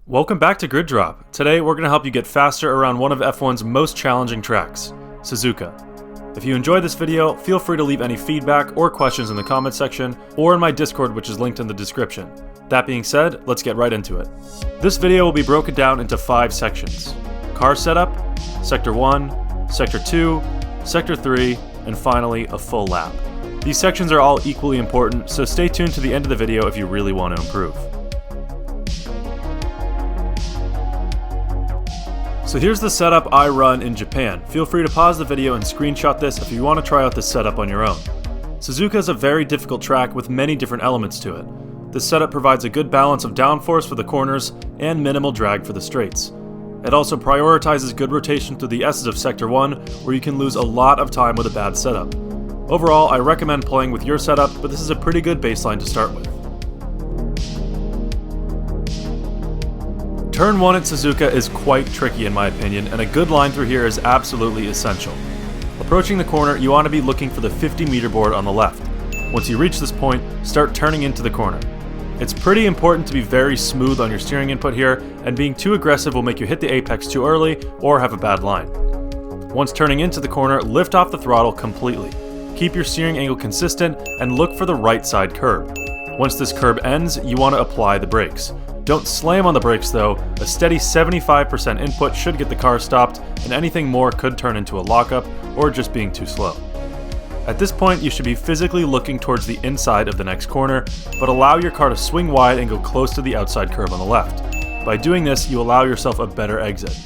Welcome back to Grid Drop. Today we're going to help you get faster around one of F1's most challenging tracks, Suzuka. If you enjoyed this video, feel free to leave any feedback or questions in the comment section or in my Discord, which is linked in the description. That being said, let's get right into it. This video will be broken down into 5 sections: car setup, Sector 1, Sector 2, Sector 3, and finally a full lap. These sections are all equally important, so stay tuned to the end of the video if you really want to improve. So here's the setup I run in Japan. Feel free to pause the video and screenshot this if you want to try out this setup on your own. Suzuka is a very difficult track with many different elements to it. This setup provides a good balance of downforce for the corners and minimal drag for the straights. It also prioritizes good rotation through the S's of Sector 1, where you can lose a lot of time with a bad setup. Overall, I recommend playing with your setup, but this is a pretty good baseline to start with. Turn 1 at Suzuka is quite tricky in my opinion, and a good line through here is absolutely essential. Approaching the corner, you want to be looking for the 50-meter board on the left. Once you reach this point, start turning into the corner. It's pretty important to be very smooth on your steering input here, and being too aggressive will make you hit the apex too early or have a bad line. Once turning into the corner, lift off the throttle completely. Keep your steering angle consistent and look for the right side curb. Once this curb ends, you want to apply the brakes. Don't slam on the brakes though. A steady 75% input should get the car stopped, and anything more could turn into a lockup or just being too slow. At this point, you should be physically looking towards the inside of the next corner, but allow your car to swing wide and go close to the outside curb on the left. By doing this, you allow yourself a better exit.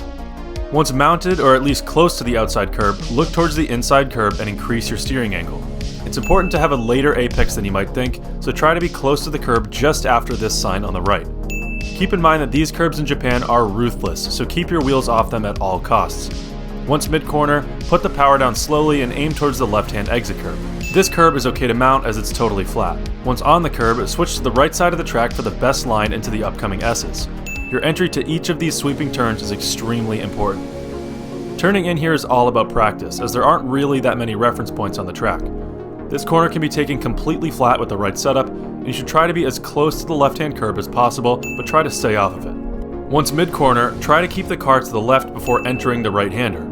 Once mounted or at least close to the outside curb, look towards the inside curb and increase your steering angle. It's important to have a later apex than you might think, so try to be close to the curb just after this sign on the right. Keep in mind that these curbs in Japan are ruthless, so keep your wheels off them at all costs. Once mid-corner, put the power down slowly and aim towards the left-hand exit curb. This curb is okay to mount as it's totally flat. Once on the curb, switch to the right side of the track for the best line into the upcoming S's. Your entry to each of these sweeping turns is extremely important. Turning in here is all about practice, as there aren't really that many reference points on the track. This corner can be taken completely flat with the right setup, and you should try to be as close to the left-hand curb as possible, but try to stay off of it. Once mid-corner, try to keep the car to the left before entering the right-hander.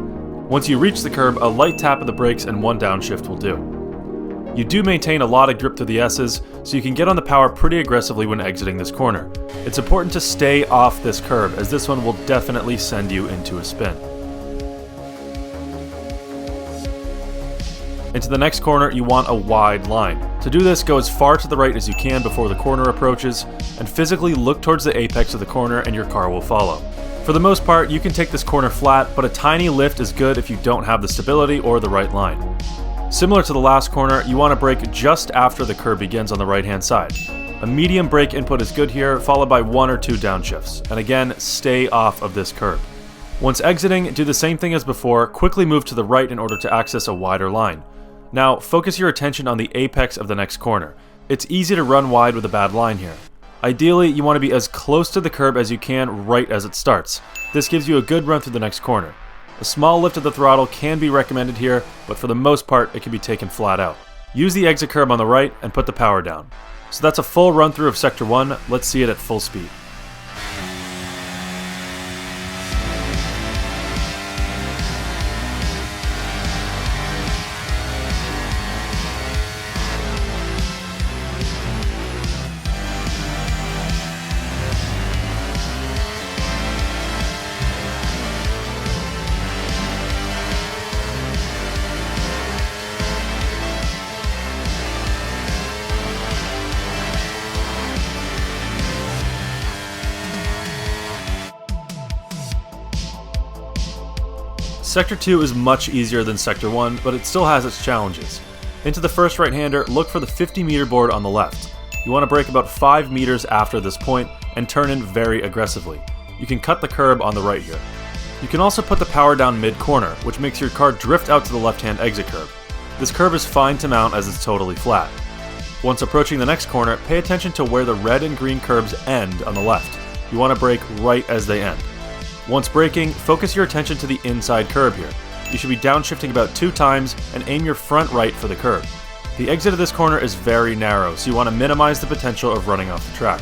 Once you reach the curb, a light tap of the brakes and one downshift will do. You do maintain a lot of grip through the S's, so you can get on the power pretty aggressively when exiting this corner. It's important to stay off this curb, as this one will definitely send you into a spin. Into the next corner, you want a wide line. To do this, go as far to the right as you can before the corner approaches, and physically look towards the apex of the corner and your car will follow. For the most part, you can take this corner flat, but a tiny lift is good if you don't have the stability or the right line. Similar to the last corner, you want to brake just after the curb begins on the right-hand side. A medium brake input is good here, followed by 1 or 2 downshifts, and again, stay off of this curb. Once exiting, do the same thing as before, quickly move to the right in order to access a wider line. Now, focus your attention on the apex of the next corner. It's easy to run wide with a bad line here. Ideally, you want to be as close to the curb as you can right as it starts. This gives you a good run through the next corner. A small lift of the throttle can be recommended here, but for the most part, it can be taken flat out. Use the exit curb on the right and put the power down. So that's a full run through of Sector 1. Let's see it at full speed. Sector 2 is much easier than Sector 1, but it still has its challenges. Into the first right-hander, look for the 50-meter board on the left. You want to brake about 5 meters after this point and turn in very aggressively. You can cut the curb on the right here. You can also put the power down mid-corner, which makes your car drift out to the left-hand exit curb. This curb is fine to mount as it's totally flat. Once approaching the next corner, pay attention to where the red and green curbs end on the left. You want to brake right as they end. Once braking, focus your attention to the inside curb here. You should be downshifting about 2 times and aim your front right for the curb. The exit of this corner is very narrow, so you want to minimize the potential of running off the track.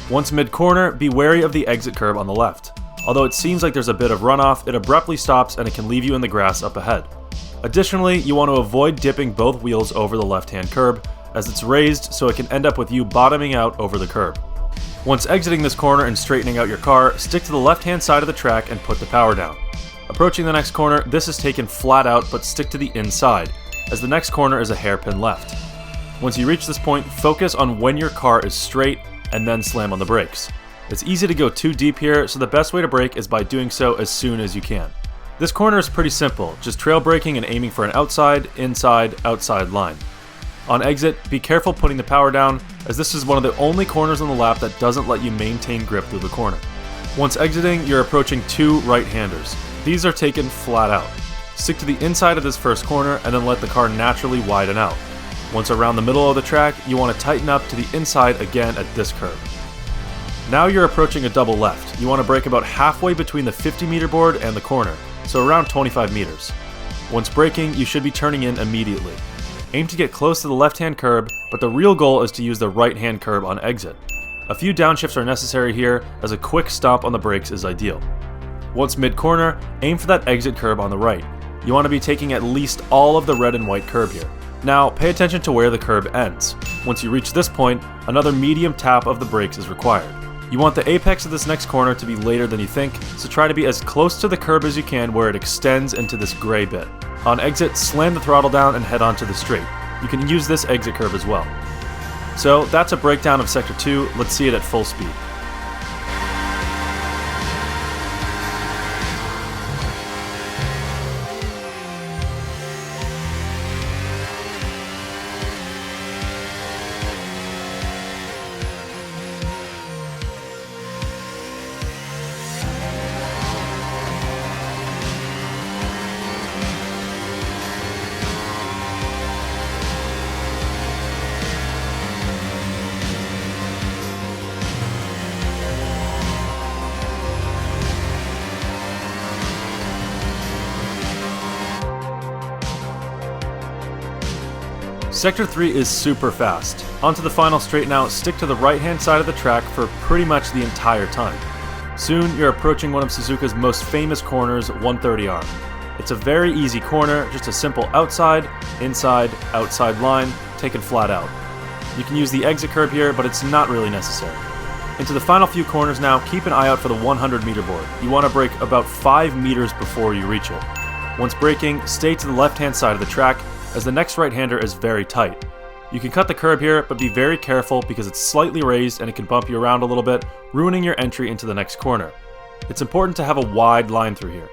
Once mid-corner, be wary of the exit curb on the left. Although it seems like there's a bit of runoff, it abruptly stops and it can leave you in the grass up ahead. Additionally, you want to avoid dipping both wheels over the left-hand curb, as it's raised so it can end up with you bottoming out over the curb. Once exiting this corner and straightening out your car, stick to the left-hand side of the track and put the power down. Approaching the next corner, this is taken flat out, but stick to the inside, as the next corner is a hairpin left. Once you reach this point, focus on when your car is straight and then slam on the brakes. It's easy to go too deep here, so the best way to brake is by doing so as soon as you can. This corner is pretty simple, just trail braking and aiming for an outside, inside, outside line. On exit, be careful putting the power down, as this is one of the only corners on the lap that doesn't let you maintain grip through the corner. Once exiting, you're approaching two right-handers. These are taken flat out. Stick to the inside of this first corner and then let the car naturally widen out. Once around the middle of the track, you want to tighten up to the inside again at this curve. Now you're approaching a double left. You want to brake about halfway between the 50-meter board and the corner, so around 25 meters. Once braking, you should be turning in immediately. Aim to get close to the left-hand curb, but the real goal is to use the right-hand curb on exit. A few downshifts are necessary here, as a quick stomp on the brakes is ideal. Once mid-corner, aim for that exit curb on the right. You want to be taking at least all of the red and white curb here. Now, pay attention to where the curb ends. Once you reach this point, another medium tap of the brakes is required. You want the apex of this next corner to be later than you think, so try to be as close to the curb as you can where it extends into this gray bit. On exit, slam the throttle down and head onto the straight. You can use this exit curb as well. So that's a breakdown of Sector 2, let's see it at full speed. Sector 3 is super fast. Onto the final straight now, stick to the right hand side of the track for pretty much the entire time. Soon you're approaching one of Suzuka's most famous corners, 130R. It's a very easy corner, just a simple outside, inside, outside line, taken flat out. You can use the exit curb here, but it's not really necessary. Into the final few corners now, keep an eye out for the 100-meter board. You want to brake about 5 meters before you reach it. Once braking, stay to the left-hand side of the track, as the next right-hander is very tight. You can cut the curb here, but be very careful because it's slightly raised and it can bump you around a little bit, ruining your entry into the next corner. It's important to have a wide line through here.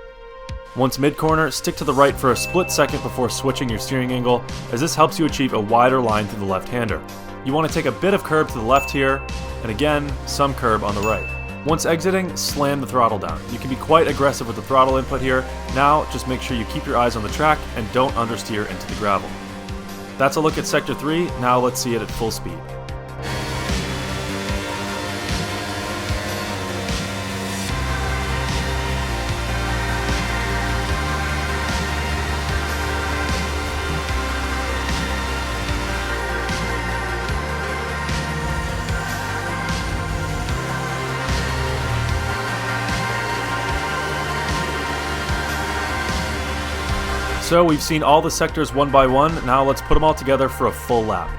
Once mid-corner, stick to the right for a split second before switching your steering angle, as this helps you achieve a wider line through the left-hander. You want to take a bit of curb to the left here, and again, some curb on the right. Once exiting, slam the throttle down. You can be quite aggressive with the throttle input here. Now, just make sure you keep your eyes on the track and don't understeer into the gravel. That's a look at Sector 3, now let's see it at full speed. So we've seen all the sectors one by one, now let's put them all together for a full lap.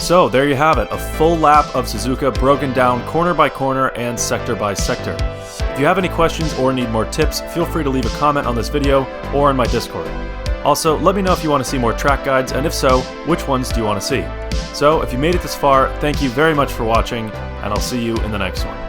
So there you have it, a full lap of Suzuka broken down corner by corner and sector by sector. If you have any questions or need more tips, feel free to leave a comment on this video or in my Discord. Also, let me know if you want to see more track guides, and if so, which ones do you want to see? So if you made it this far, thank you very much for watching, and I'll see you in the next one.